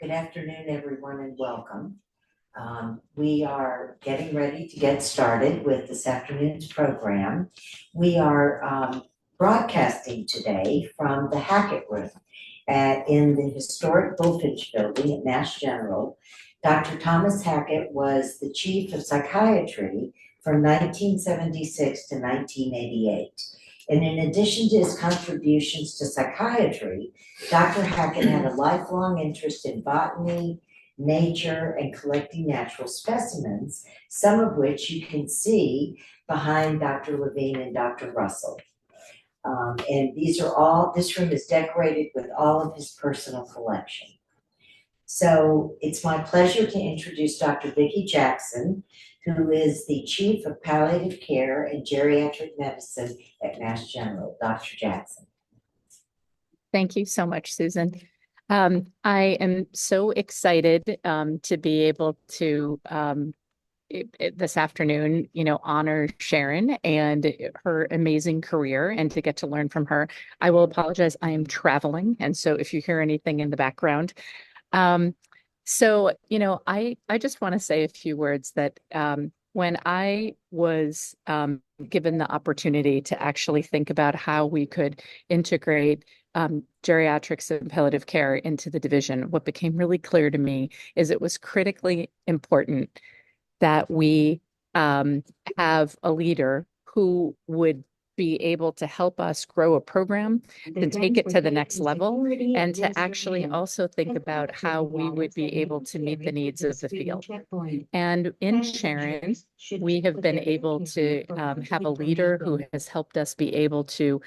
Good afternoon, everyone, and welcome. We are getting ready to get started with this afternoon's program. We are broadcasting today from the Hackett Room in the historic Bullfinch Building at Mass General. Dr. Thomas Hackett was the chief of psychiatry from 1976 to 1988. And in addition to his contributions to psychiatry, Dr. Hackett had a lifelong interest in botany, nature, and collecting natural specimens, some of which you can see behind Dr. Levine and Dr. Russell. And this room is decorated with all of his personal collection. So it's my pleasure to introduce Dr. Vicki Jackson, who is the Chief of Palliative Care and Geriatric Medicine at Mass General. Dr. Jackson. Thank you so much, Susan. I am so excited to be able to this afternoon, honor Sharon and her amazing career and to get to learn from her. I will apologize. I am traveling. And so if you hear anything in the background, I just want to say a few words that when I was given the opportunity to actually think about how we could integrate geriatrics and palliative care into the division, what became really clear to me is it was critically important that we have a leader who would be able to help us grow a program and take it to the next level, and to actually also think about how we would be able to meet the needs of the field. And in Sharon, we have been able to have a leader who has helped us be able to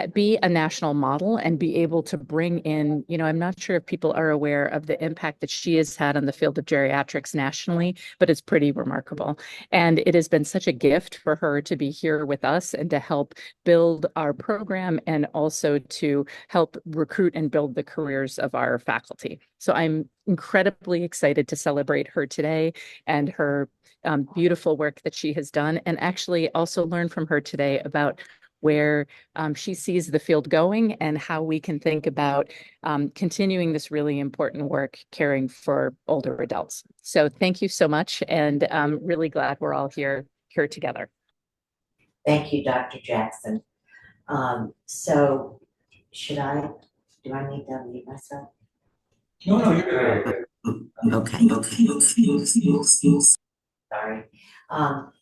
be a national model and be able to bring in, I'm not sure if people are aware of the impact that she has had on the field of geriatrics nationally, but it's pretty remarkable. And it has been such a gift for her to be here with us and to help build our program and also to help recruit and build the careers of our faculty. So I'm incredibly excited to celebrate her today and her beautiful work that she has done, and actually also learn from her today about where she sees the field going and how we can think about continuing this really important work caring for older adults. So thank you so much, and I'm really glad we're all here together. Thank you, Dr. Jackson. So do I need to unmute myself? No, you're good. Okay. Sorry.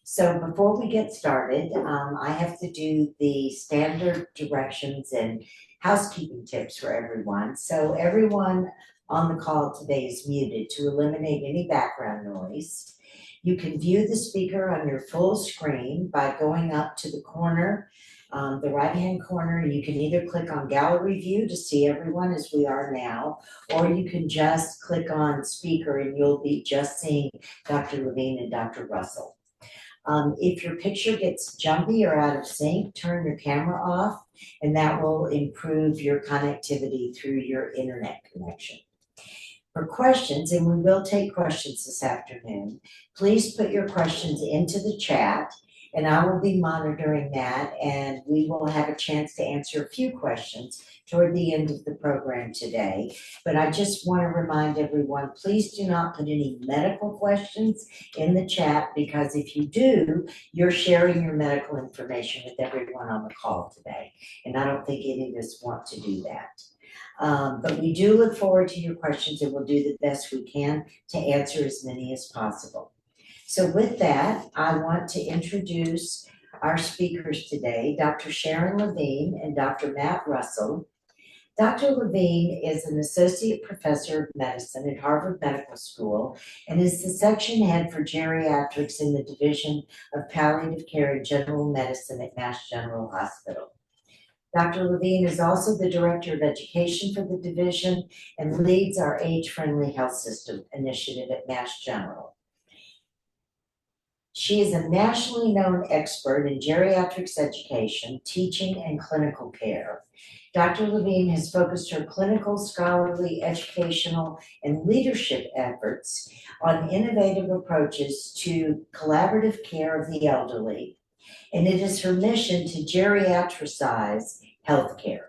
So before we get started, I have to do the standard directions and housekeeping tips for everyone. So everyone on the call today is muted to eliminate any background noise. You can view the speaker on your full screen by going up to the corner, the right-hand corner. You can either click on Gallery View to see everyone as we are now, or you can just click on Speaker and you'll be just seeing Dr. Levine and Dr. Russell. If your picture gets jumpy or out of sync, turn your camera off, and that will improve your connectivity through your internet connection. For questions, and we will take questions this afternoon, please put your questions into the chat, and I will be monitoring that, and we will have a chance to answer a few questions toward the end of the program today. But I just want to remind everyone, please do not put any medical questions in the chat, because if you do, you're sharing your medical information with everyone on the call today, and I don't think any of us want to do that. But we do look forward to your questions, and we'll do the best we can to answer as many as possible. So with that, I want to introduce our speakers today, Dr. Sharon Levine and Dr. Matt Russell. Dr. Levine is an associate professor of medicine at Harvard Medical School and is the section head for geriatrics in the Division of Palliative Care and General Medicine at Mass General Hospital. Dr. Levine is also the Director of Education for the division and leads our Age-Friendly Health System initiative at Mass General. She is a nationally known expert in geriatrics education, teaching, and clinical care. Dr. Levine has focused her clinical, scholarly, educational, and leadership efforts on innovative approaches to collaborative care of the elderly, and it is her mission to geriatricize healthcare.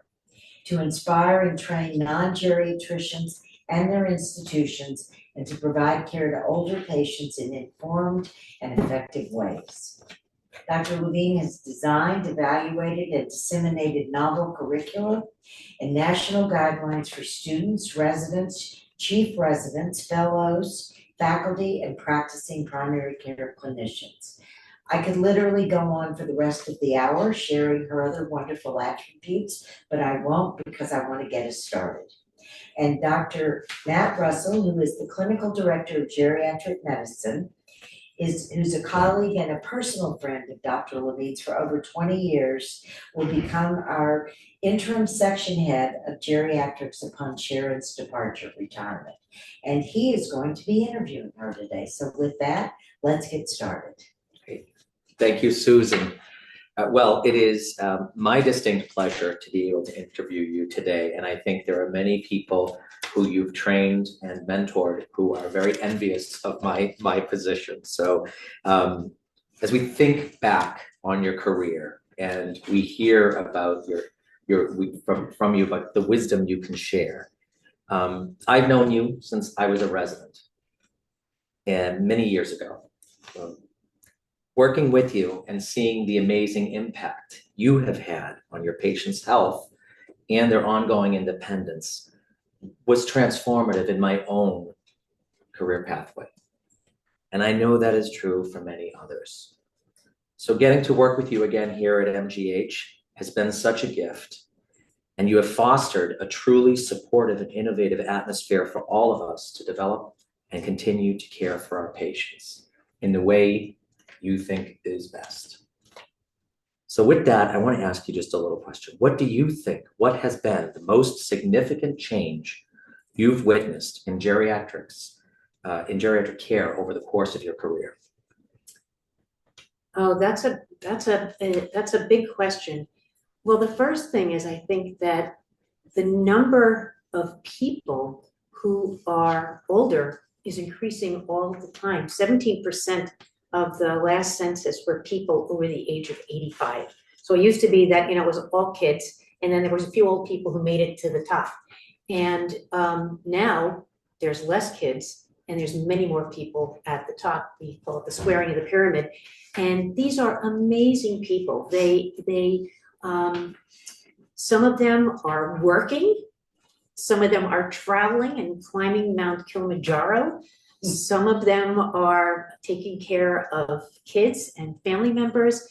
to inspire and train non-geriatricians and their institutions, and to provide care to older patients in informed and effective ways. Dr. Levine has designed, evaluated, and disseminated novel curricula and national guidelines for students, residents, chief residents, fellows, faculty, and practicing primary care clinicians. I could literally go on for the rest of the hour sharing her other wonderful attributes, but I won't because I want to get us started. And Dr. Matt Russell, who is the Clinical Director of Geriatric Medicine, who's a colleague and a personal friend of Dr. Levine's for over 20 years, will become our interim section head of geriatrics upon Sharon's retirement. And he is going to be interviewing her today. So with that, let's get started. Great. Thank you, Susan. Well, it is my distinct pleasure to be able to interview you today, and I think there are many people who you've trained and mentored who are very envious of my position. So as we think back on your career and we hear about from you about the wisdom you can share, I've known you since I was a resident and many years ago. Working with you and seeing the amazing impact you have had on your patients' health and their ongoing independence was transformative in my own career pathway. And I know that is true for many others. So getting to work with you again here at MGH has been such a gift, and you have fostered a truly supportive and innovative atmosphere for all of us to develop and continue to care for our patients in the way you think is best. So with that, I want to ask you just a little question. What do you think, what has been the most significant change you've witnessed in geriatrics, in geriatric care over the course of your career? Oh, that's a big question. Well, the first thing is I think that the number of people who are older is increasing all the time. 17% of the last census were people over the age of 85. So it used to be that, it was all kids, and then there was a few old people who made it to the top. And now there's less kids, and there's many more people at the top. We call it the squaring of the pyramid. And these are amazing people. Some of them are working, some of them are traveling and climbing Mount Kilimanjaro. Some of them are taking care of kids and family members.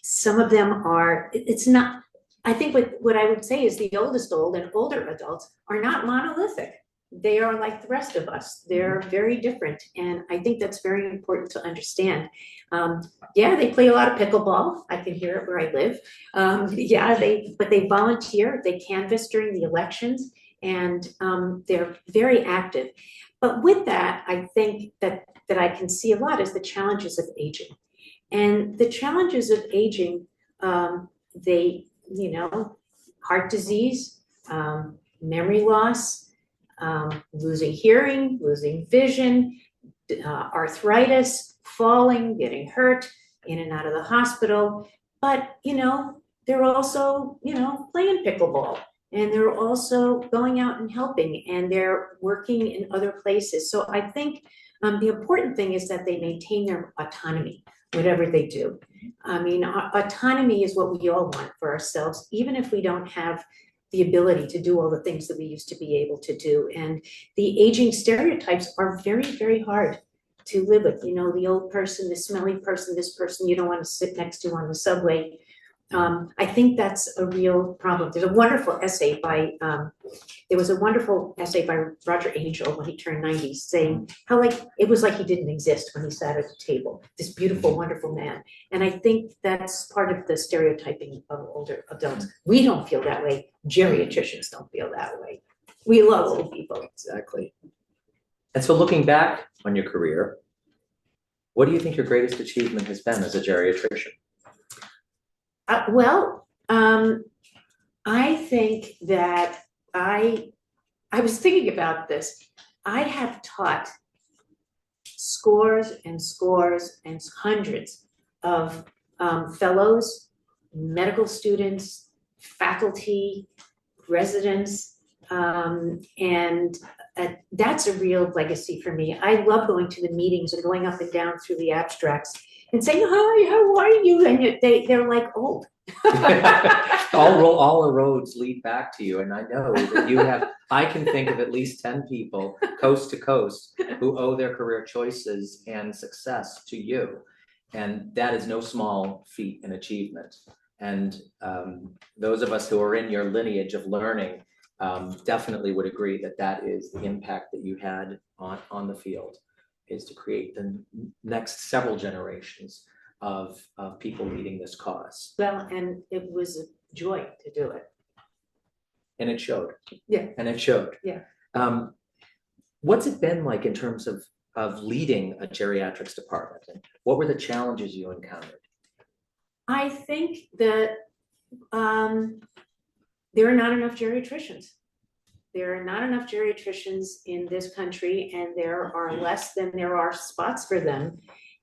Some of them are, it's not, I think what I would say is the older adults are not monolithic. They are like the rest of us. They're very different. And I think that's very important to understand. Yeah, they play a lot of pickleball. I can hear it where I live. But they volunteer, they canvass during the elections, and they're very active. But with that, I think that I can see a lot is the challenges of aging. And the challenges of aging, heart disease, memory loss, losing hearing, losing vision, arthritis, falling, getting hurt, in and out of the hospital. But, they're also, playing pickleball. And they're also going out and helping, and they're working in other places. So I think the important thing is that they maintain their autonomy, whatever they do. I mean, autonomy is what we all want for ourselves, even if we don't have the ability to do all the things that we used to be able to do. And the aging stereotypes are very, very hard to live with. The old person, the smelly person, this person you don't want to sit next to on the subway. I think that's a real problem. There's a wonderful essay by Roger Angel when he turned 90, saying how it was like he didn't exist when he sat at the table, this beautiful, wonderful man. And I think that's part of the stereotyping of older adults. We don't feel that way. Geriatricians don't feel that way. We love old people. Exactly. And so looking back on your career, what do you think your greatest achievement has been as a geriatrician? I think that I was thinking about this. I have taught scores and scores and hundreds of fellows, medical students, faculty, residents, and that's a real legacy for me. I love going to the meetings and going up and down through the abstracts and saying, hi, how are you? And they're like old. All the roads lead back to you, and I know that you have, I can think of at least 10 people, coast to coast, who owe their career choices and success to you. And that is no small feat and achievement. And those of us who are in your lineage of learning definitely would agree that that is the impact that you had on the field, is to create the next several generations of people leading this cause. Well, and it was a joy to do it. And it showed. Yeah. And it showed. Yeah. What's it been like in terms of leading a geriatrics department? And what were the challenges you encountered? I think that there are not enough geriatricians. There are not enough geriatricians in this country, and there are less than there are spots for them.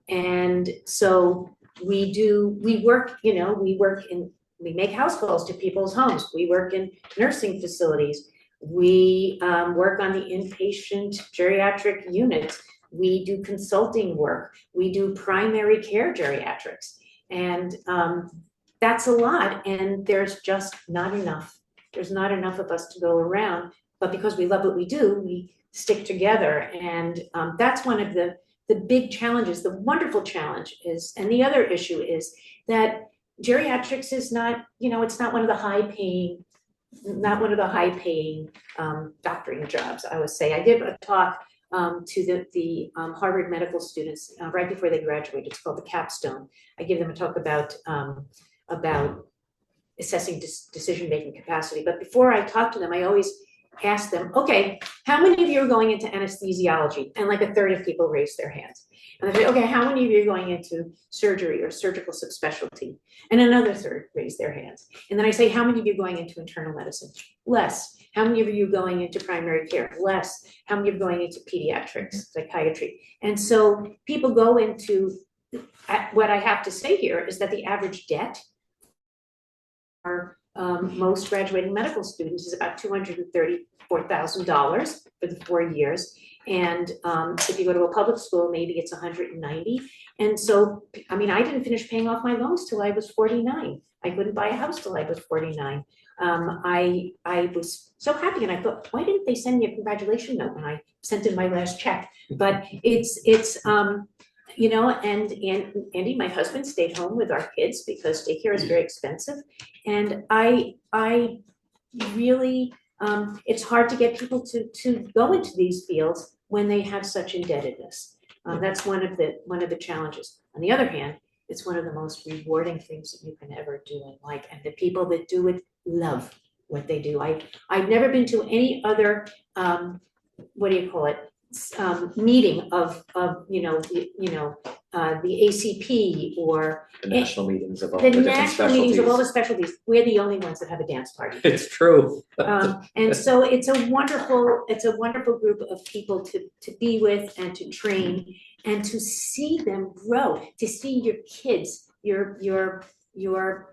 And so we work, we make house calls to people's homes. We work in nursing facilities. We work on the inpatient geriatric units. We do consulting work. We do primary care geriatrics. And that's a lot, and there's just not enough. There's not enough of us to go around, but because we love what we do, we stick together. And that's one of the big challenges. The wonderful challenge is, and the other issue is that geriatrics is not, it's not one of the high paying doctoring jobs, I would say. I gave a talk to the Harvard medical students right before they graduate. It's called the capstone. I give them a talk about assessing decision-making capacity. But before I talk to them, I always ask them, okay, how many of you are going into anesthesiology? And like a third of people raise their hands. And I say, okay, how many of you are going into surgery or surgical subspecialty? And another third raise their hands. And then I say, how many of you are going into internal medicine? Less. How many of you are going into primary care? Less. How many are going into pediatrics, psychiatry? And so people go into, what I have to say here is that the average debt for most graduating medical students is about $234,000 for the 4 years. And if you go to a public school, maybe it's $190,000. And so, I didn't finish paying off my loans till I was 49. I couldn't buy a house till I was 49. I was so happy, and I thought, why didn't they send me a congratulation note when I sent in my last check? But it's and Andy, my husband, stayed home with our kids because daycare is very expensive. And I really, it's hard to get people to go into these fields when they have such indebtedness. That's one of the challenges. On the other hand, it's one of the most rewarding things that you can ever do in life. And the people that do it love what they do. I've never been to any other, meeting of the ACP or The national meetings of all the the different national meetings of all the specialties. specialties. We're the only ones that have a dance party. It's true. And so it's a wonderful group of people to be with and to train and to see them grow, to see your kids, your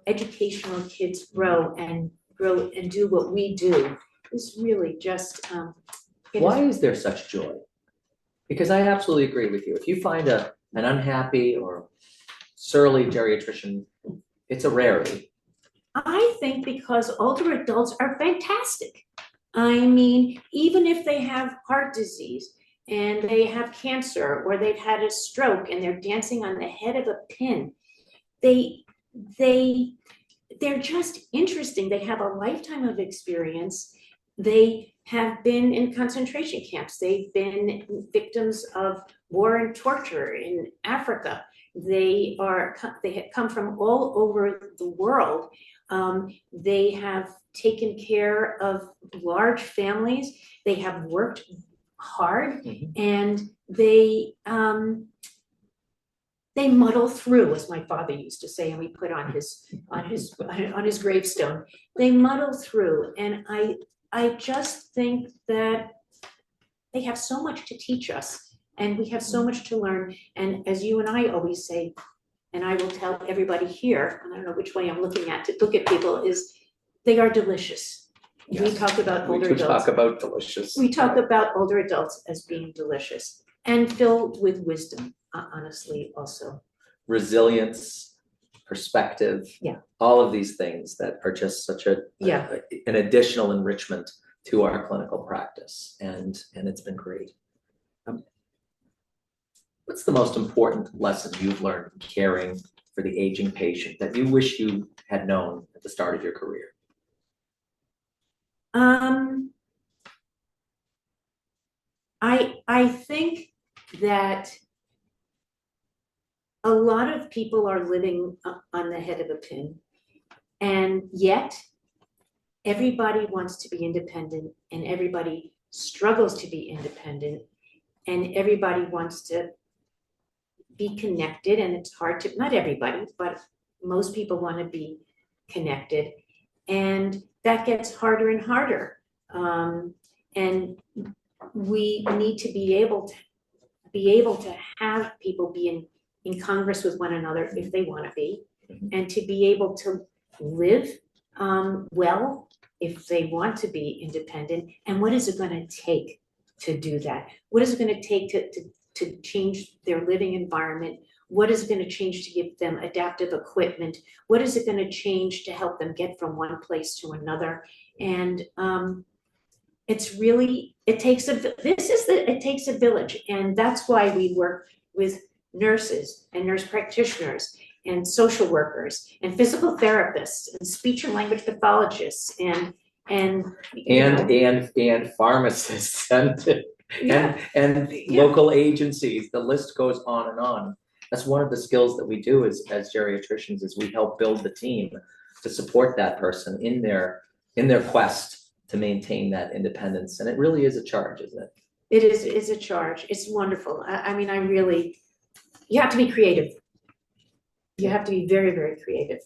educational kids grow and do what we do is really just. Why is there such joy? Because I absolutely agree with you. If you find an unhappy or surly geriatrician, it's a rarity. I think because older adults are fantastic. Even if they have heart disease and they have cancer or they've had a stroke and they're dancing on the head of a pin, they're just interesting. They have a lifetime of experience. They have been in concentration camps. They've been victims of war and torture in Africa. They have come from all over the world. They have taken care of large families. They have worked hard, and they muddle through, as my father used to say, and we put on his gravestone. They muddle through, and I just think that they have so much to teach us, and we have so much to learn. And as you and I always say, and I will tell everybody here, and I don't know which way I'm looking at to look at people, is they are delicious. We Yes. talk about We older could adults. talk about delicious. We talk about older adults as being delicious and filled with wisdom, honestly, also. Resilience, perspective. Yeah. All of these things that are just such Yeah. an additional enrichment to our clinical practice, and it's been great. What's the most important lesson you've learned in caring for the aging patient that you wish you had known at the start of your career? I think that a lot of people are living on the head of a pin, and yet everybody wants to be independent, and everybody struggles to be independent, and everybody wants to be connected, and it's hard to, not everybody, but most people want to be connected, and that gets harder and harder. And we need to be able to have people be in Congress with one another if they want to be, and to be able to live well if they want to be independent. And what is it going to take to do that? What is it going to take to change their living environment? What is it going to change to give them adaptive equipment? What is it going to change to help them get from one place to another? And it's really, it takes a village, and that's why we work with nurses and nurse practitioners and social workers and physical therapists and speech and language pathologists and pharmacists and Yeah. local agencies. The list goes on and on. That's one of the skills that we do as geriatricians, is we help build the team to support that person in their quest to maintain that independence. And it really is a charge, isn't it? It's a charge. It's wonderful. I mean, you have to be creative. You have to be very, very creative.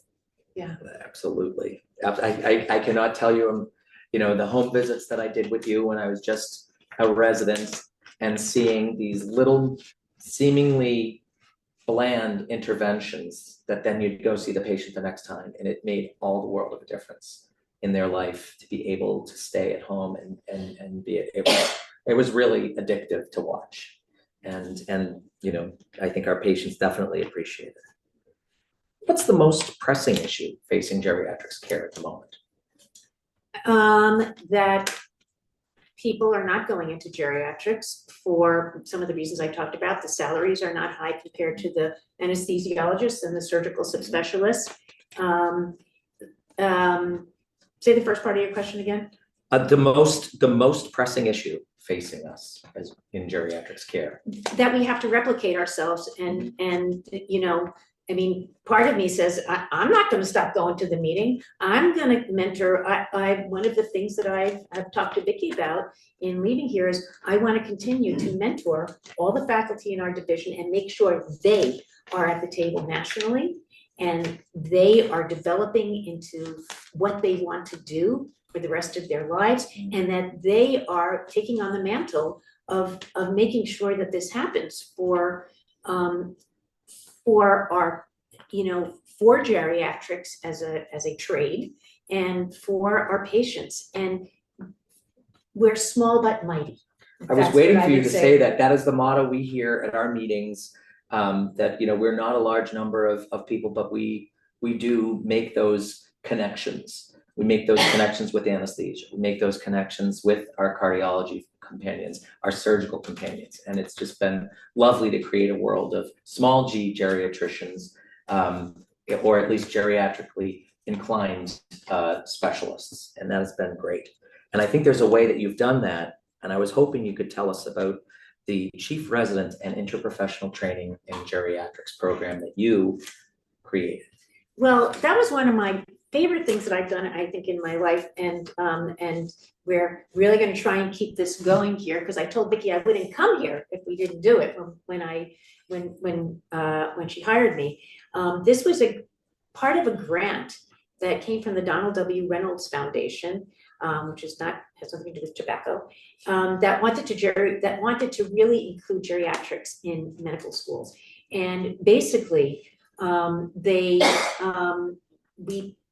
Yeah. Absolutely. I cannot tell you, the home visits that I did with you when I was just a resident, and seeing these little seemingly bland interventions that then you'd go see the patient the next time, and it made all the world of a difference in their life to be able to stay at home and be it was really addictive to watch. And I think our patients definitely appreciate it. What's the most pressing issue facing geriatrics care at the moment? That people are not going into geriatrics for some of the reasons I talked about. The salaries are not high compared to the anesthesiologists and the surgical subspecialists. Say the first part of your question again. The most pressing issue facing us as in geriatrics care. That we have to replicate ourselves, and I mean, part of me says, I'm not going to stop going to the meeting. I'm going to mentor. One of the things that I've talked to Vicki about in leaving here is I want to continue to mentor all the faculty in our division and make sure they are at the table nationally, and they are developing into what they want to do for the rest of their lives, and that they are taking on the mantle of making sure that this happens for our, for geriatrics as a trade, and for our patients. And we're small but mighty. I was waiting for you to say that. That is the motto we hear at our meetings, that, we're not a large number of people, but we do make those connections. We make those connections with anesthesia. We make those connections with our cardiology companions, our surgical companions. And it's just been lovely to create a world of small G geriatricians, or at least geriatrically inclined specialists. And that has been great. And I think there's a way that you've done that. And I was hoping you could tell us about the Chief Resident and Interprofessional Training in Geriatrics program that you created. Well, that was one of my favorite things that I've done, I think, in my life, and we're really going to try and keep this going here, because I told Vicki I wouldn't come here if we didn't do it when she hired me. This was a part of a grant that came from the Donald W. Reynolds Foundation, which has nothing to do with tobacco, that wanted to really include geriatrics in medical schools. And basically,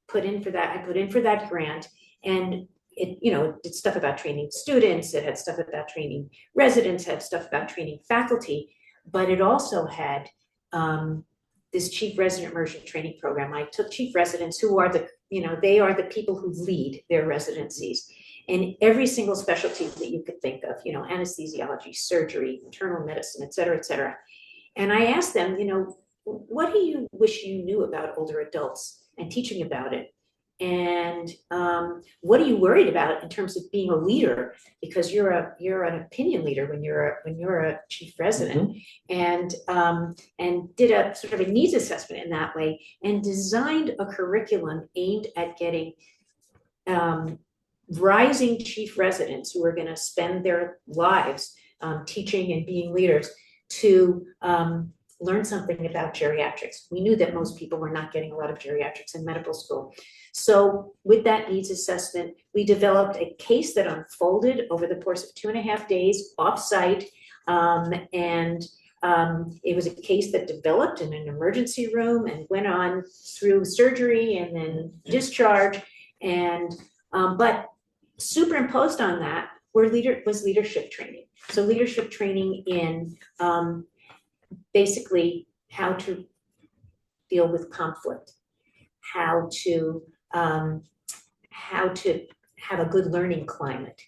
put in for that. I put in for that grant, and it, you know, it did stuff about training students, it had stuff about training residents, had stuff about training faculty, but it also had this chief resident immersion training program. I took chief residents who are the, you know, they are the people who lead their residencies. And every single specialty that you could think of, you know, anesthesiology, surgery, internal medicine, et cetera, and I asked them, you know, what do you wish you knew about older adults and teaching about it? And what are you worried about in terms of being a leader? Because you're an opinion leader when you're a chief resident, and did a sort of a needs assessment in that way, and designed a curriculum aimed at getting rising chief residents who are going to spend their lives teaching and being leaders to learn something about geriatrics. We knew that most people were not getting a lot of geriatrics in medical school. So with that needs assessment, we developed a case that unfolded over the course of 2.5 days off-site. It was a case that developed in an emergency room and went on through surgery and then discharge. And but superimposed on that was leadership training. So leadership training in basically how to deal with conflict, how to have a good learning climate,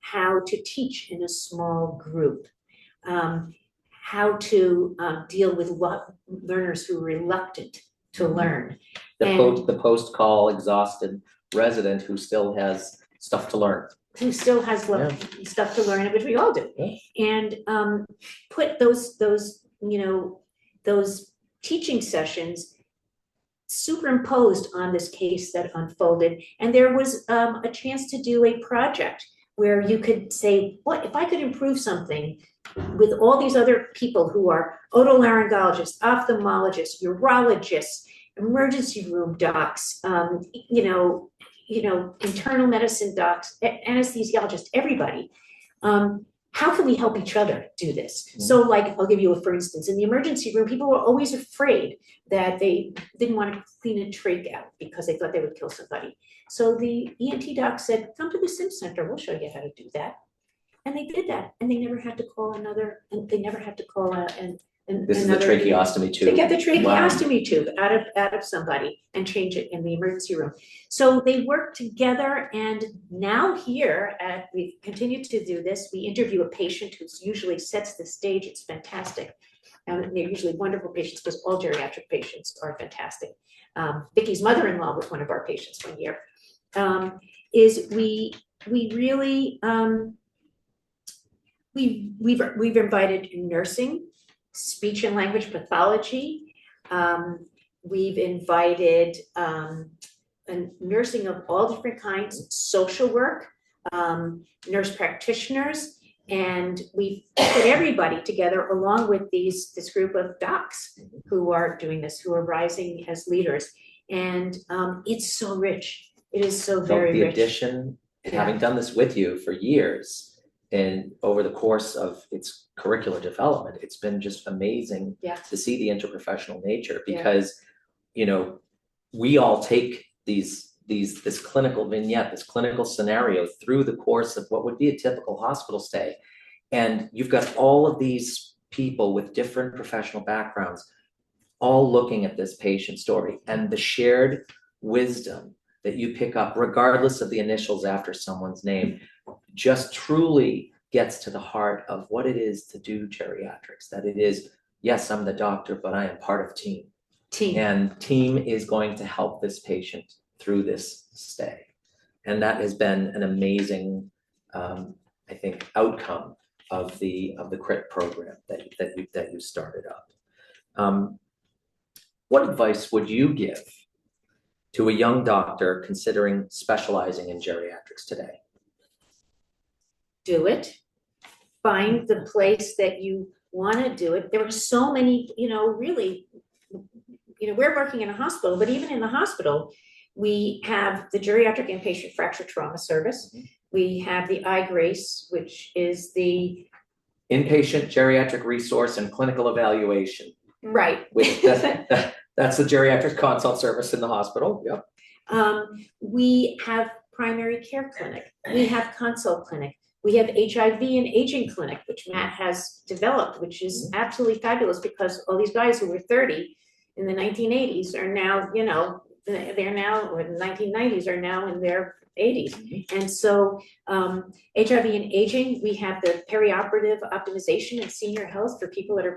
how to teach in a small group, how to deal with learners who are reluctant to learn. The post-call exhausted resident who still has stuff to learn. Who still has stuff to learn, which we all do. And put those teaching sessions superimposed on this case that unfolded. And there was a chance to do a project where you could say, what if I could improve something with all these other people who are otolaryngologists, ophthalmologists, urologists, emergency room docs, internal medicine docs, anesthesiologists, everybody. How can we help each other do this? So like, I'll give you for instance, in the emergency room, people were always afraid that they didn't want to clean a trach out because they thought they would kill somebody. So the ENT doc said, come to the SIM center, we'll show you how to do that. And they did that, and they never had to call This is the tracheostomy tube. To get the tracheostomy tube out of somebody and change it in the emergency room. So they work together, and now we continue to do this. We interview a patient who usually sets the stage. It's fantastic. And they're usually wonderful patients because all geriatric patients are fantastic. Vicky's mother-in-law was one of our patients one year. We've invited nursing, speech and language pathology. We've invited nursing of all different kinds, social work, nurse practitioners, and we've put everybody together along with this group of docs who are doing this, who are rising as leaders. And it's so rich. It is so very rich. The addition, having done this with you for years, and over the course of its curricular development, it's been just amazing to see the interprofessional nature, because we all take this clinical vignette, this clinical scenario through the course of what would be a typical hospital stay. And you've got all of these people with different professional backgrounds, all looking at this patient story, and the shared wisdom that you pick up, regardless of the initials after someone's name, just truly gets to the heart of what it is to do geriatrics. That it is, yes, I'm the doctor, but I am part of team. And team is going to help this patient through this stay. And that has been an amazing, I think, outcome of the CRIT program that you started up. What advice would you give to a young doctor considering specializing in geriatrics today? Do it. Find the place that you want to do it. There are so many, we're working in a hospital, but even in the hospital, we have the geriatric inpatient fracture trauma service. We have the iGrace, which is the inpatient geriatric resource and clinical evaluation. Right. That's the geriatric consult service in the hospital. Yep. We have primary care clinic, we have consult clinic, we have HIV and aging clinic, which Matt has developed, which is absolutely fabulous because all these guys who were 30 in the 1980s are now, you know, they're now, or the 1990s are now in their 80s. And so HIV and aging, we have the perioperative optimization and senior health for people that are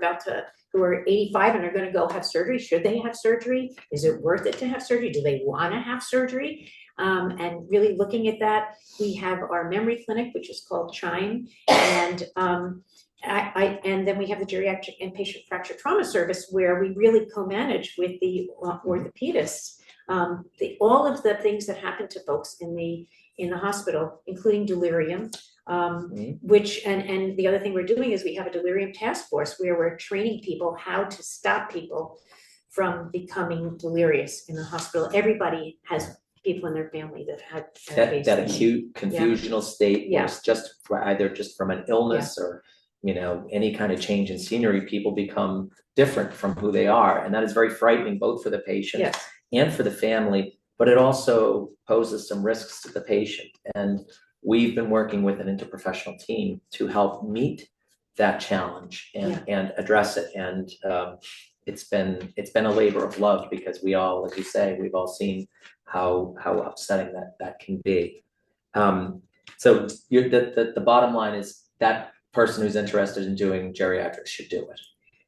who are 85 and are gonna go have surgery. Should they have surgery? Is it worth it to have surgery? Do they wanna have surgery? And really looking at that, we have our memory clinic, which is called Chime. And and then we have the geriatric inpatient fracture trauma service where we really co-manage with the orthopedists. All of the things that happen to folks in the hospital, including delirium, which, and the other thing we're doing is we have a delirium task force where we're training people how to stop people from becoming delirious in the hospital. Everybody has people in their family that had that acute confusional state, Yeah. was just either just from an illness or, you know, any kind of change in scenery, people become different from who they are. And that is very frightening, both for the patient Yes. and for the family, but it also poses some risks to the patient. And we've been working with an interprofessional team to help meet that challenge and address it. And it's been a labor of love because we all, as you say, we've all seen how upsetting that can be. So the bottom line is that person who's interested in doing geriatrics should do it.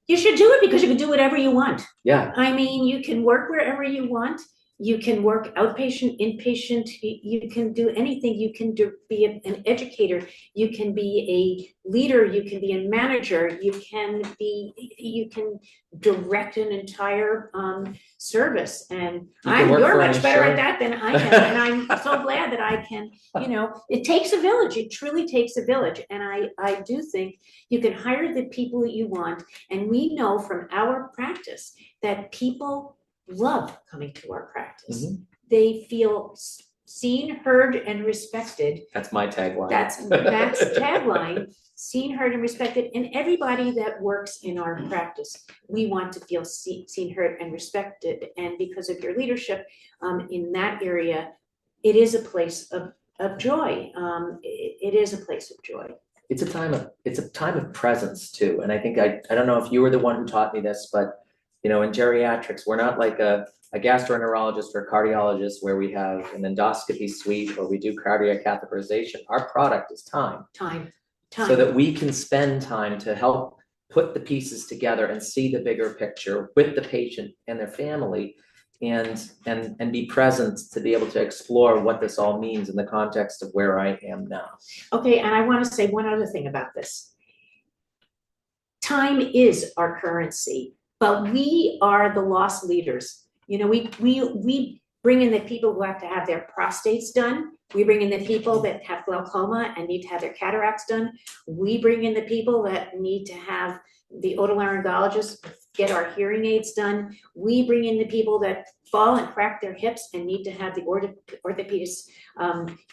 You should do it because you can do whatever you want. Yeah. I mean, you can work wherever you want. You can work outpatient, inpatient, you can do anything. You can be an educator, you can be a leader, you can be a manager, you can direct an entire service. And you're much better at that than I am. And I'm so glad that I can, you know, it takes a village, it truly takes a village. And I do think you can hire the people that you want. And we know from our practice that people love coming to our practice. They feel seen, heard, and respected. That's my tagline. That's Matt's tagline, seen, heard, and respected. And everybody that works in our practice, we want to feel seen, heard, and respected. And because of your leadership in that area, it is a place of joy. It is a place of joy. It's a time of presence too. And I think I don't know if you were the one who taught me this, but you know, in geriatrics, we're not like a gastroenterologist or a cardiologist where we have an endoscopy suite or we do cardiac catheterization. Our product is time. Time. So that we can spend time to help put the pieces together and see the bigger picture with the patient and their family and be present to be able to explore what this all means in the context of where I am now. Okay, and I want to say one other thing about this. Time is our currency. But we are the lost leaders. You know, we bring in the people who have to have their prostates done. We bring in the people that have glaucoma and need to have their cataracts done. We bring in the people that need to have the otolaryngologist get our hearing aids done. We bring in the people that fall and crack their hips and need to have the orthopedist,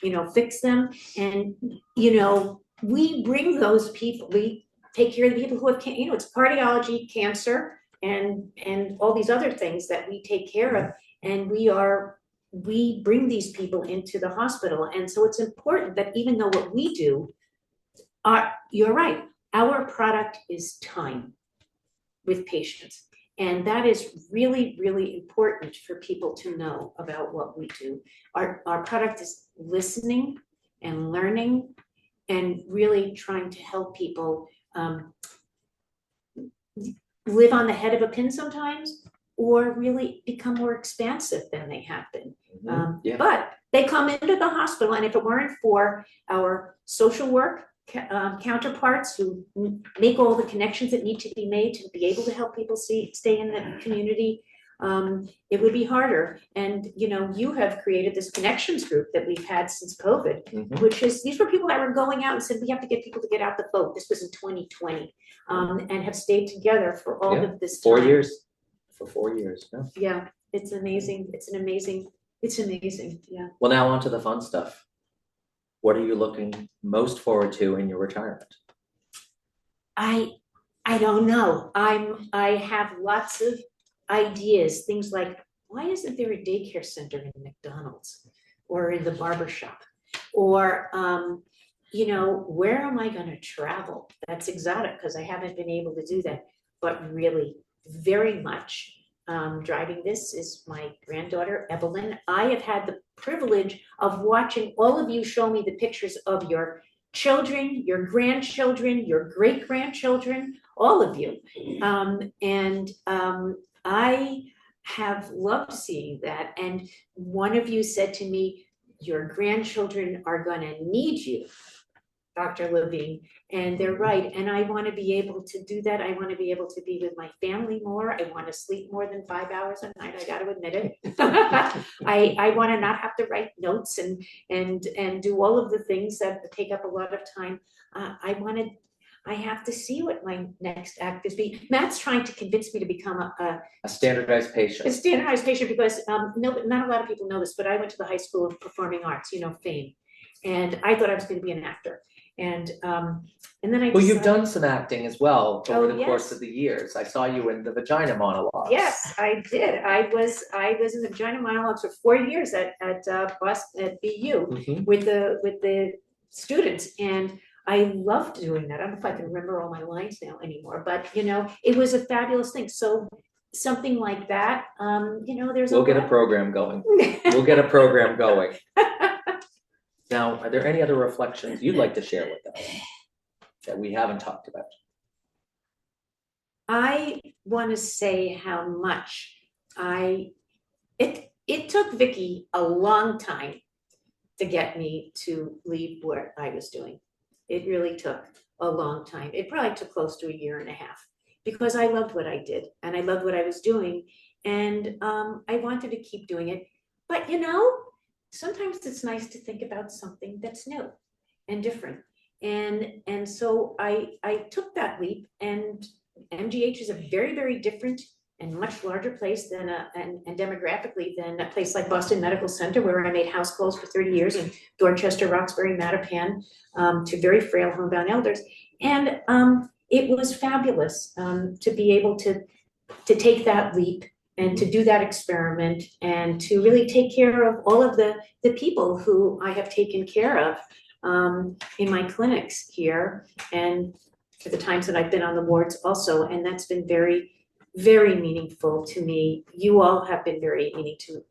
you know, fix them. And, you know, we bring those people, we take care of the people who have, you know, it's cardiology, cancer, and all these other things that we take care of, and we bring these people into the hospital. And so it's important that even though what we do, you're right, our product is time with patients. And that is really, really important for people to know about what we do. Our product is listening and learning and really trying to help people live on the head of a pin sometimes, or really become more expansive than they have been. But they come into the hospital, and if it weren't for our social work counterparts who make all the connections that need to be made to be able to help people stay in the community, it would be harder. And you know, you have created this connections group that we've had since COVID, which is, these were people that were going out and said, we have to get people to get out the vote. This was in 2020, and have stayed together for all of this time. 4 years. For 4 years. Yeah, it's amazing. It's amazing. Yeah. Well, now on to the fun stuff. What are you looking most forward to in your retirement? I don't know. I have lots of ideas, things like why isn't there a daycare center in McDonald's or in the barber shop? Or, you know, where am I gonna travel? That's exotic, because I haven't been able to do that, but really, very much. Driving this is my granddaughter, Evelyn. I have had the privilege of watching all of you show me the pictures of your children, your grandchildren, your great-grandchildren, all of you. I have loved seeing that. And one of you said to me, your grandchildren are gonna need you, Dr. Levine, and they're right. And I want to be able to do that. I want to be able to be with my family more. I want to sleep more than 5 hours a night. I got to admit it. I want to not have to write notes and do all of the things that take up a lot of time. I have to see what my next act is. Matt's trying to convince me to become a standardized patient. a standardized patient because no, not a lot of people know this, but I went to the High School of Performing Arts, you know, FAME, and I thought I was going to be an actor. And then I Well, you've decided- done some acting as well over the course yes. of the years. I saw you in the vagina monologues. Yes, I did. I was in the vagina monologues for 4 years at Boston, at BU Mhm. with the students, and I loved doing that. I don't know if I can remember all my lines now anymore, but you know, it was a fabulous thing. So something like that, you know, there's We'll get a program going. We'll get a program going. Now, are there any other reflections you'd like to share with us that we haven't talked about? I want to say how much it took Vicky a long time to get me to leave what I was doing. It really took a long time. It probably took close to 1.5 years because I loved what I did and I loved what I was doing, and I wanted to keep doing it. But you know, sometimes it's nice to think about something that's new and different. And so I took that leap, and MGH is a very, very different and much larger place than and demographically than a place like Boston Medical Center, where I made house calls for 30 years in Dorchester, Roxbury, Mattapan, to very frail homebound elders. And it was fabulous to be able to take that leap and to do that experiment and to really take care of all of the people who I have taken care of in my clinics here and for the times that I've been on the wards also. And that's been very, very meaningful to me. You all have been very meaningful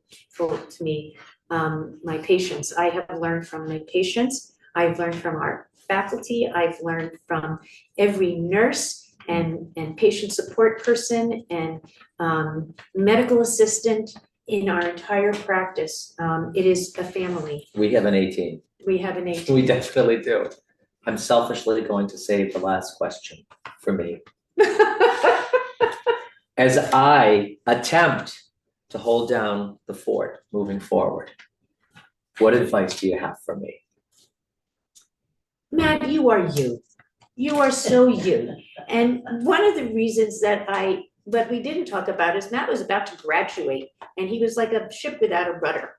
to me, my patients. I have learned from my patients. I've learned from our faculty. I've learned from every nurse and patient support person and medical assistant in our entire practice. It is a family. We have an 18. We have an 18. We definitely do. I'm selfishly going to save the last question for me. As I attempt to hold down the fort moving forward, what advice do you have for me? Matt, you are you. You are so you. And one of the reasons that what we didn't talk about is Matt was about to graduate, and he was like a ship without a rudder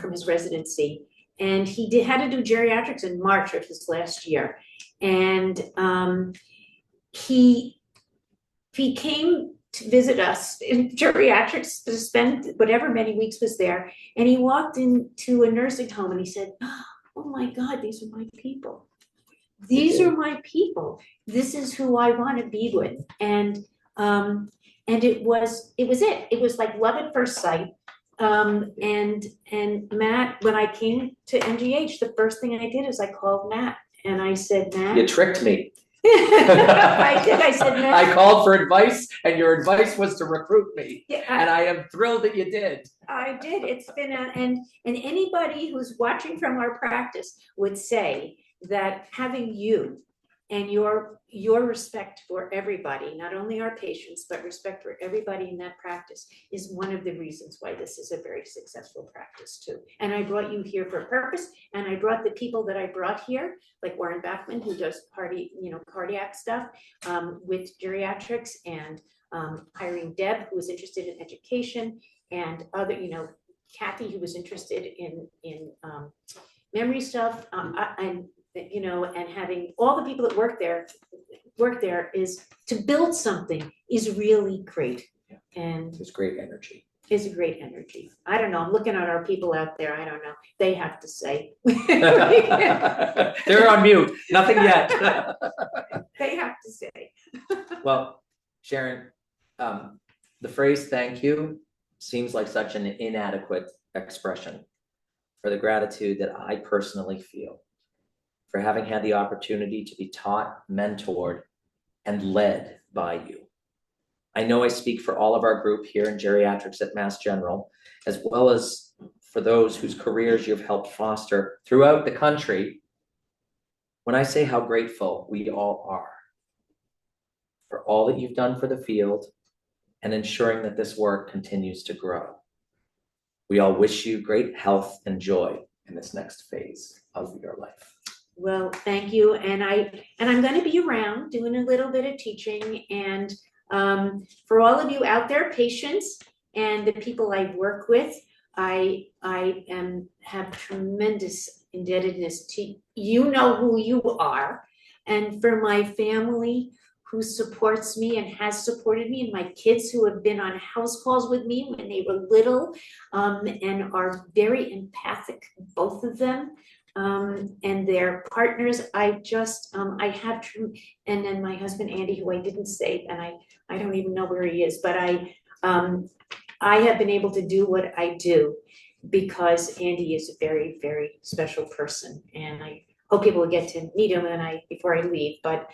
from his residency. And he had to do geriatrics in March of his last year. And he came to visit us in geriatrics to spend whatever many weeks was there. And he walked into a nursing home and he said, oh my God, these are my people. These are my people. This is who I want to be with. And it was it. It was like love at first sight. And Matt, when I came to MGH, the first thing I did is I called Matt and I said, Matt. You tricked me. I did. I said, Matt. I called for advice, and your advice was to recruit me. Yeah, And I am thrilled that you did. I did. It's been and anybody who's watching from our practice would say that having you and your respect for everybody, not only our patients, but respect for everybody in that practice is one of the reasons why this is a very successful practice too. And I brought you here for a purpose, and I brought the people that I brought here, like Warren Bachman, who does cardiac stuff with geriatrics, and hiring Deb, who was interested in education, and other, Kathy, who was interested in memory stuff, and having all the people that work there is to build something is really great. And There's great energy. is a great energy. I don't know, I'm looking at our people out there, I don't know, they have to say. They're on mute, nothing yet. They have to say. Well, Sharon, the phrase thank you seems like such an inadequate expression for the gratitude that I personally feel for having had the opportunity to be taught, mentored, and led by you. I know I speak for all of our group here in geriatrics at Mass General, as well as for those whose careers you've helped foster throughout the country, when I say how grateful we all are for all that you've done for the field and ensuring that this work continues to grow. We all wish you great health and joy in this next phase of your life. Well, thank you, and I'm going to be around doing a little bit of teaching, and for all of you out there, patients and the people I work with, I have tremendous indebtedness to you. Know who you are, and for my family who supports me and has supported me, and my kids who have been on house calls with me when they were little, and are very empathic, both of them. And their partners, I just, I have, and then my husband, Andy, who I didn't say, and I don't even know where he is, but I have been able to do what I do because Andy is a very, very special person. And I hope people will get to meet him before I leave, but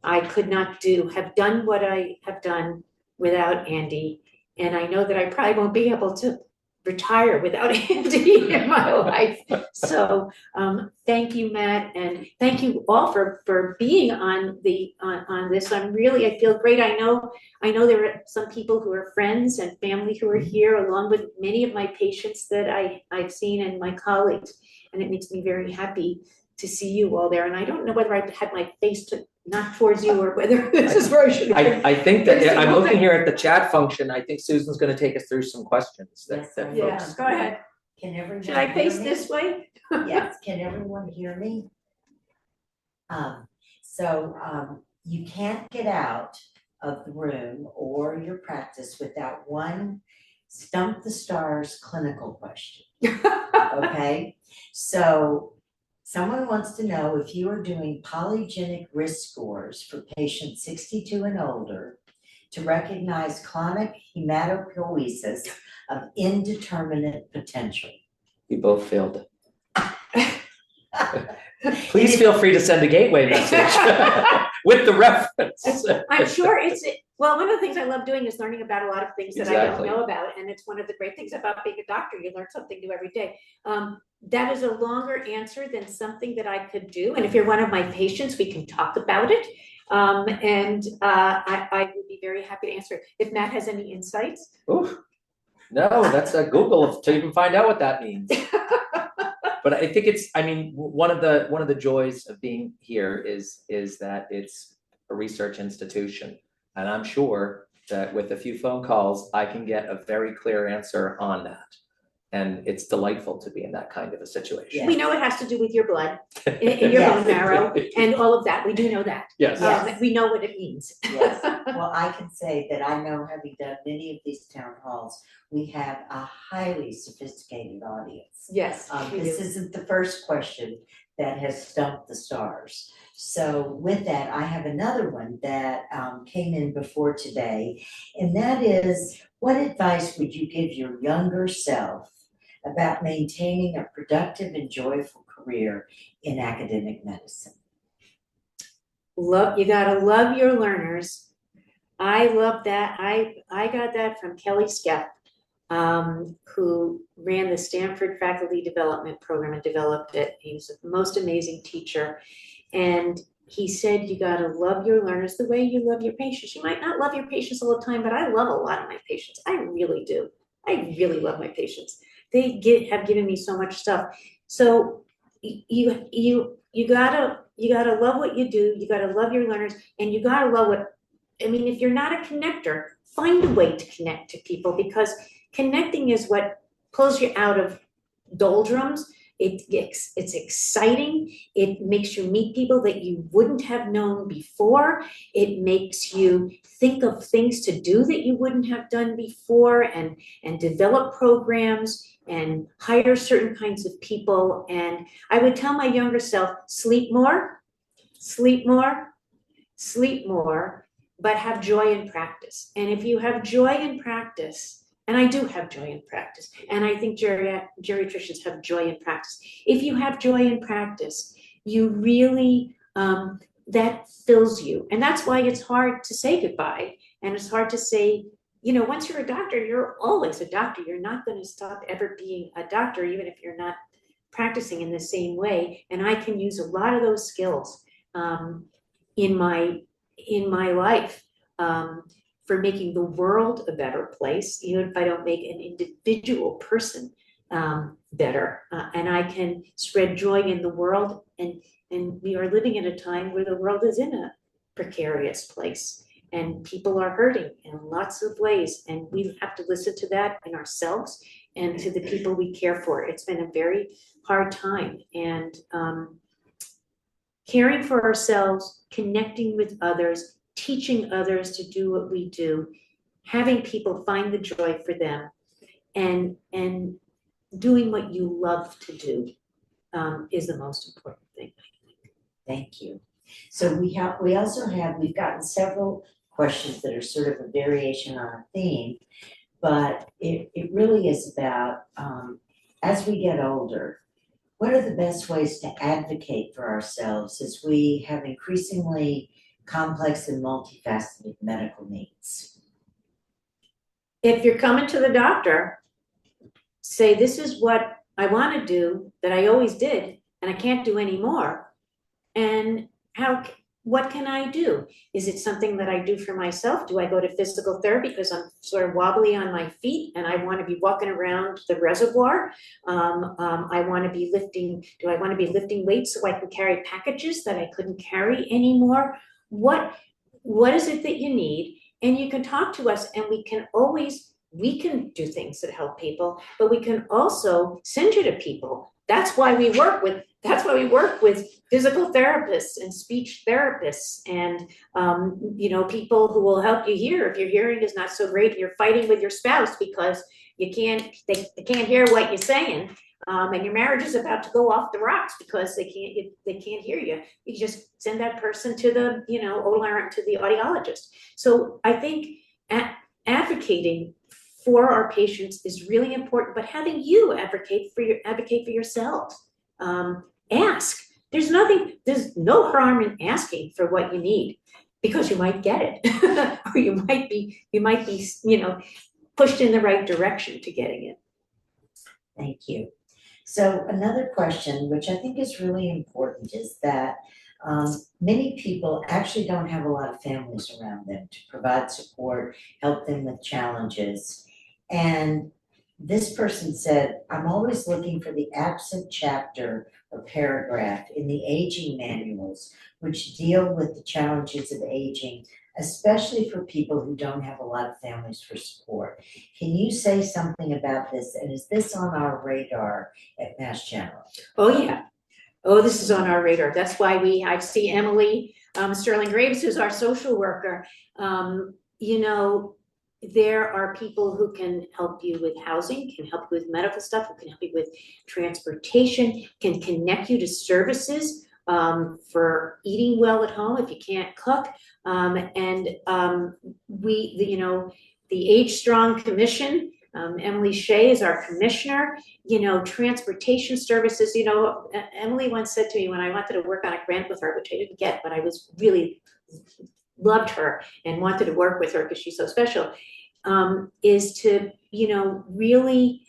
I could not have done what I have done without Andy. And I know that I probably won't be able to retire without Andy in my life. So thank you, Matt, and thank you all for being on this. I feel great. I know there are some people who are friends and family who are here, along with many of my patients that I've seen and my colleagues, and it makes me very happy to see you all there. And I don't know whether I had my face not towards you or whether this is where I should. I think that I'm looking here at the chat function. I think Susan's going to take us through some questions that Yeah, folks. go ahead. Can everyone Should I face hear me? this way? Yes, can everyone hear me? You can't get out of the room or your practice without one Stump the Stars clinical question. Okay, so someone wants to know if you are doing polygenic risk scores for patients 62 and older to recognize chronic hematopoiesis of indeterminate potential. We both failed. Please feel free to send a gateway message with the reference. I'm sure well, one of the things I love doing is learning about a lot of things that I don't know about, and it's one of the great things about being a doctor. You learn something new every day. That is a longer answer than something that I could do, and if you're one of my patients, we can talk about it, and I would be very happy to answer it. If Matt has any insights. Ooh, no, that's a Google to even find out what that means. But I think one of the joys of being here is that it's a research institution. And I'm sure that with a few phone calls, I can get a very clear answer on that. And it's delightful to be in that kind of a situation. Yeah. We know it has to do with your blood, in your bone marrow, and all of that. We do know that. Yes. Yes. We know what it means. Yes, well, I can say that I know, having done many of these town halls, we have a highly sophisticated audience. Yes, we This do. isn't the first question that has stumped the stars. So with that, I have another one that came in before today, and that is, what advice would you give your younger self about maintaining a productive and joyful career in academic medicine? You gotta love your learners. I love that. I got that from Kelly Skepp, who ran the Stanford Faculty Development Program and developed it. He was the most amazing teacher. And he said, you gotta love your learners the way you love your patients. You might not love your patients all the time, but I love a lot of my patients. I really do. I really love my patients. They have given me so much stuff. So you gotta love what you do. You gotta love your learners, and you gotta love if you're not a connector, find a way to connect to people, because connecting is what pulls you out of doldrums It's exciting. It makes you meet people that you wouldn't have known before. It makes you think of things to do that you wouldn't have done before, and develop programs and hire certain kinds of people. And I would tell my younger self, sleep more, sleep more, sleep more, but have joy in practice. And if you have joy in practice, and I do have joy in practice, and I think geriatricians have joy in practice. If you have joy in practice, you really, that fills you. And that's why it's hard to say goodbye. And it's hard to say, you know, once you're a doctor, you're always a doctor. You're not going to stop ever being a doctor, even if you're not practicing in the same way. And I can use a lot of those skills in my life. For making the world a better place, even if I don't make an individual person better. And I can spread joy in the world. And we are living in a time where the world is in a precarious place, and people are hurting in lots of ways. And we have to listen to that in ourselves and to the people we care for. It's been a very hard time. And caring for ourselves, connecting with others, teaching others to do what we do, having people find the joy for them, and doing what you love to do is the most important thing. Thank you. So we've gotten several questions that are sort of a variation on a theme, but it really is about, as we get older, what are the best ways to advocate for ourselves as we have increasingly complex and multifaceted medical needs? If you're coming to the doctor, say, this is what I want to do that I always did and I can't do anymore. And what can I do? Is it something that I do for myself? Do I go to physical therapy because I'm sort of wobbly on my feet and I want to be walking around the reservoir? I want to be lifting, do I want to be lifting weights so I can carry packages that I couldn't carry anymore? What is it that you need? And you can talk to us, and we can do things that help people, but we can also send you to people. That's why we work with physical therapists and speech therapists and people who will help you hear if your hearing is not so great, you're fighting with your spouse because they can't hear what you're saying. And your marriage is about to go off the rocks because they can't hear you. You just send that person to the to the audiologist. So I think advocating for our patients is really important, but having you advocate for yourselves. Ask. There's no harm in asking for what you need, because you might get it, or you might be pushed in the right direction to getting it. Thank you. So another question, which I think is really important, is that many people actually don't have a lot of families around them to provide support, help them with challenges. And this person said, I'm always looking for the absent chapter or paragraph in the aging manuals which deal with the challenges of aging, especially for people who don't have a lot of families for support. Can you say something about this? And is this on our radar at Mass General? Oh, yeah. Oh, this is on our radar. That's why I see Emily Sterling Graves, who's our social worker. There are people who can help you with housing, can help you with medical stuff, who can help you with transportation, can connect you to services for eating well at home if you can't cook. The Age Strong Commission, Emily Shea is our commissioner. Transportation services. Emily once said to me when I wanted to work on a grant with her, which I didn't get, but I was really loved her and wanted to work with her because she's so special, is to, really,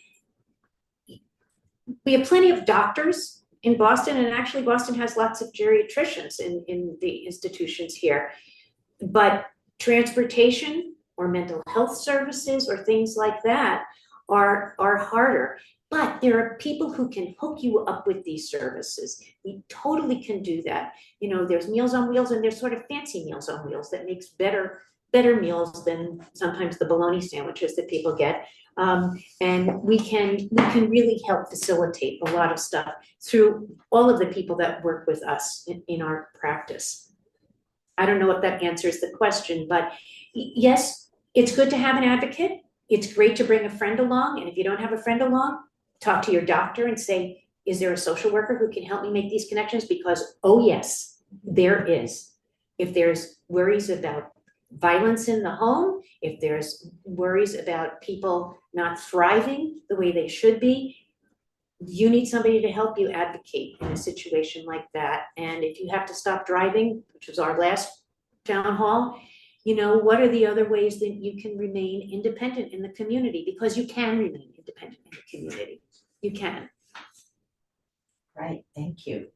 we have plenty of doctors in Boston, and actually Boston has lots of geriatricians in the institutions here, but transportation or mental health services or things like that are harder. But there are people who can hook you up with these services. We totally can do that. There's Meals on Wheels, and there's sort of fancy Meals on Wheels that makes better better meals than sometimes the bologna sandwiches that people get. And we can really help facilitate a lot of stuff through all of the people that work with us in our practice. I don't know if that answers the question, but yes, it's good to have an advocate. It's great to bring a friend along. And if you don't have a friend along, talk to your doctor and say, is there a social worker who can help me make these connections? Because, oh yes, there is. If there's worries about violence in the home, if there's worries about people not thriving the way they should be, you need somebody to help you advocate in a situation like that. And if you have to stop driving, which was our last town hall, you know, what are the other ways that you can remain independent in the community? Because you can remain independent in the community. You can. Right, thank you.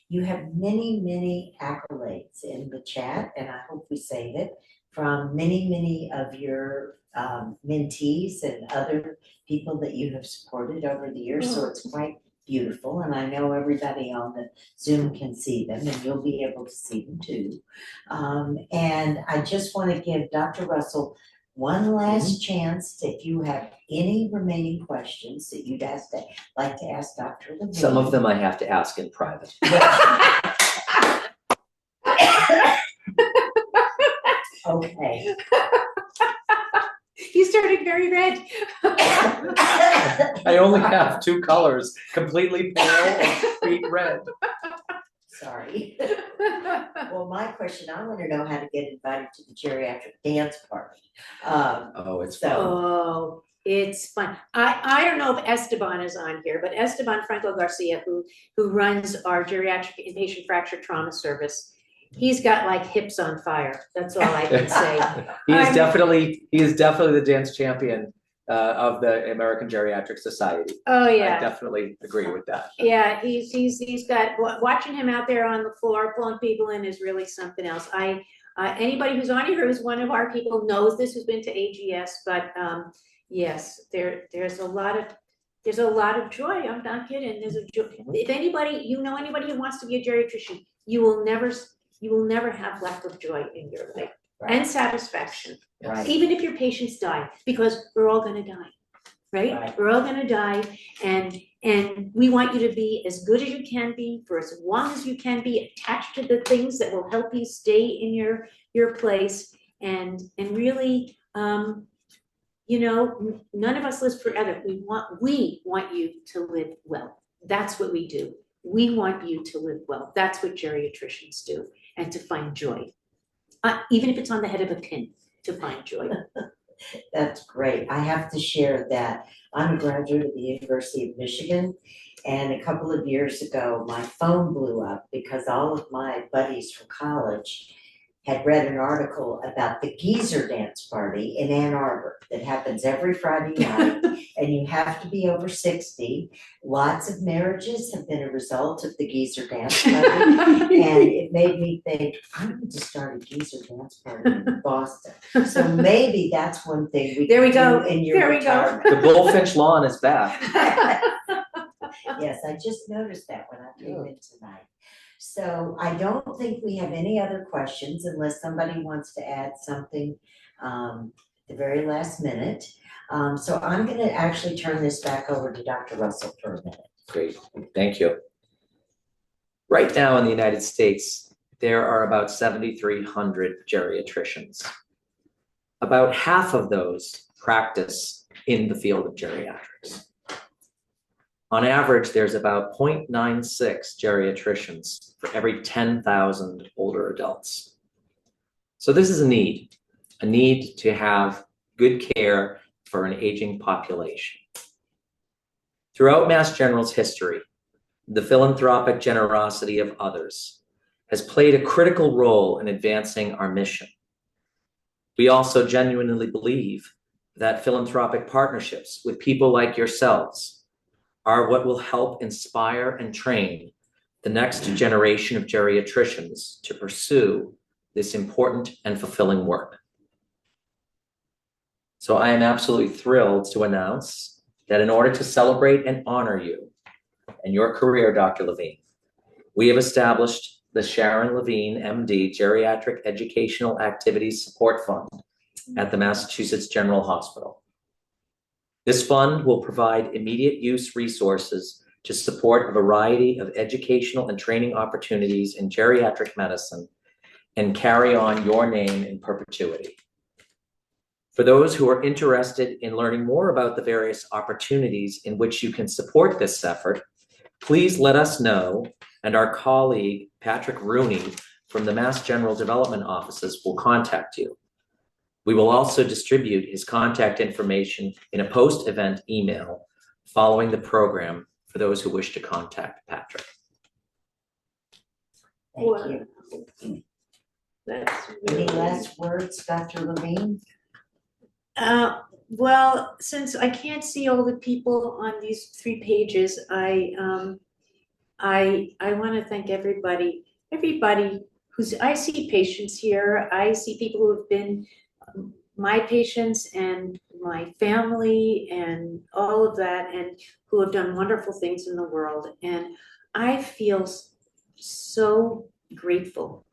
You have many accolades in the chat, and I hope we save it from many of your mentees and other people that you have supported over the years, so it's quite beautiful, and I know everybody on the Zoom can see them, and you'll be able to see them too. And I just want to give Dr. Russell one last chance, if you have any remaining questions that you'd like to ask Dr. Levine. Some of them I have to ask in private. Okay. He's turning very red. I only have two colors, completely pale and sweet red. Sorry. Well, my question, I want to know how to get invited to the geriatric dance party. Oh, it's So- fun. Oh, it's fun. I don't know if Esteban is on here, but Esteban Franco Garcia, who runs our geriatric inpatient fracture trauma service, he's got like hips on fire. That's all I can say. He is definitely the dance champion of the American Geriatric Society. Oh, yeah. I definitely agree with that. Yeah, he's got, watching him out there on the floor pulling people in is really something else. Anybody who's on here who's one of our people knows this, who's been to AGS, but yes, there's a lot of joy. I'm not kidding. There's a joy. If anybody who wants to be a geriatrician, you will never have lack of joy in your life and satisfaction. Right. Even if your patients die, because we're all gonna die, right? We're all gonna die, and we want you to be as good as you can be for as long as you can be, attached to the things that will help you stay in your place, and really, you know, none of us lives forever. We want you to live well. That's what we do. We want you to live well. That's what geriatricians do, and to find joy. Even if it's on the head of a pin, to find joy. That's great. I have to share that I'm a graduate of the University of Michigan, and a couple of years ago, my phone blew up because all of my buddies from college had read an article about the geezer dance party in Ann Arbor that happens every Friday night, and you have to be over 60. Lots of marriages have been a result of the geezer dance party, and it made me think, I'm going to start a geezer dance party in Boston. So maybe that's one thing we There we can go. do in your There we go. retirement. The Bullfinch lawn is back. Yes, I just noticed that when I came in tonight. So I don't think we have any other questions unless somebody wants to add something the very last minute. So I'm gonna actually turn this back over to Dr. Russell for a minute. Great, thank you. Right now in the United States, there are about 7,300 geriatricians. About half of those practice in the field of geriatrics. On average, there's about 0.96 geriatricians for every 10,000 older adults. So this is a need to have good care for an aging population. Throughout Mass General's history, the philanthropic generosity of others has played a critical role in advancing our mission. We also genuinely believe that philanthropic partnerships with people like yourselves are what will help inspire and train the next generation of geriatricians to pursue this important and fulfilling work. So I am absolutely thrilled to announce that in order to celebrate and honor you and your career, Dr. Levine, we have established the Sharon Levine, MD, Geriatric Educational Activities Support Fund at the Massachusetts General Hospital. This fund will provide immediate use resources to support a variety of educational and training opportunities in geriatric medicine and carry on your name in perpetuity. For those who are interested in learning more about the various opportunities in which you can support this effort, please let us know, and our colleague, Patrick Rooney from the Mass General Development Offices will contact you. We will also distribute his contact information in a post-event email following the program for those who wish to contact Patrick. Thank you. That's Any really- last words, Dr. Levine? Well, since I can't see all the people on these 3 pages, I want to thank everybody who's, I see patients here, I see people who have been my patients and my family and all of that, and who have done wonderful things in the world. And I feel so grateful.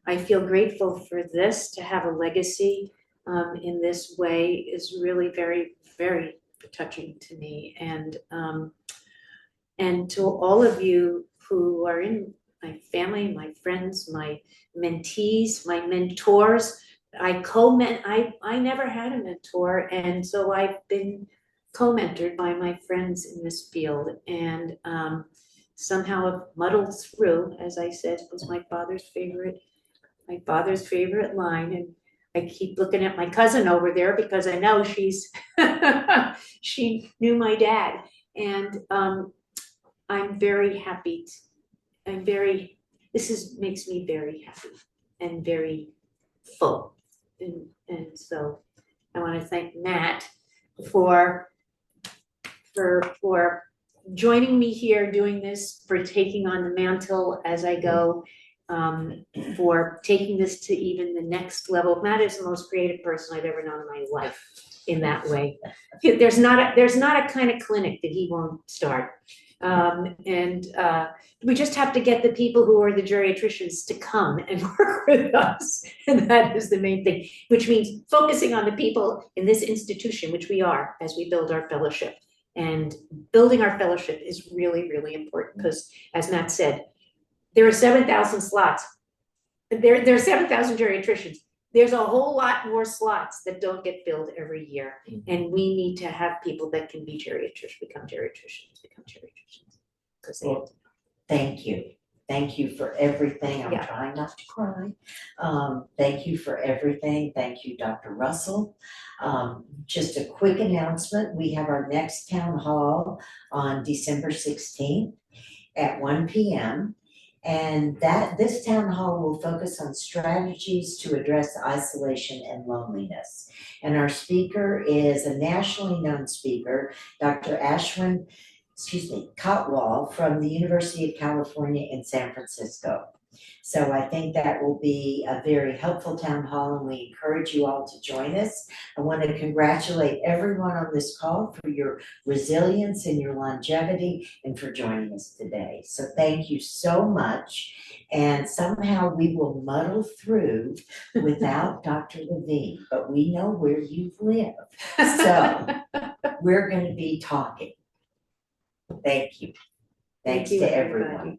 I feel grateful for this, to have a legacy in this way is really very, very touching to me. And to all of you who are in my family, my friends, my mentees, my mentors, I never had a mentor, and so I've been co-mentored by my friends in this field, and somehow I've muddled through. As I said, it was my father's favorite line, and I keep looking at my cousin over there because I know she's she knew my dad, and I'm very happy. Makes me very happy and very full. And so I want to thank Matt for joining me here doing this, for taking on the mantle as I go, for taking this to even the next level. Matt is the most creative person I've ever known in my life in that way. There's not a kind of clinic that he won't start. We just have to get the people who are the geriatricians to come and work with us. And that is the main thing, which means focusing on the people in this institution, which we are, as we build our fellowship. And building our fellowship is really, really important because, as Matt said, there are 7,000 slots. There are 7,000 geriatricians. There's a whole lot more slots that don't get filled every year. And we need to have people that can be become geriatricians. Well, thank you. Thank you for everything. I'm Yeah. trying not to cry. Thank you for everything. Thank you, Dr. Russell. Just a quick announcement. We have our next town hall on December 16th at 1 p.m. And this town hall will focus on strategies to address isolation and loneliness. And our speaker is a nationally known speaker, Dr. Cotwall from the University of California in San Francisco. So I think that will be a very helpful town hall, and we encourage you all to join us. I want to congratulate everyone on this call for your resilience and your longevity and for joining us today. So thank you so much. And somehow we will muddle through without Dr. Levine, but we know where you live. So we're going to be talking. Thank you. Thanks you, to everybody. everyone.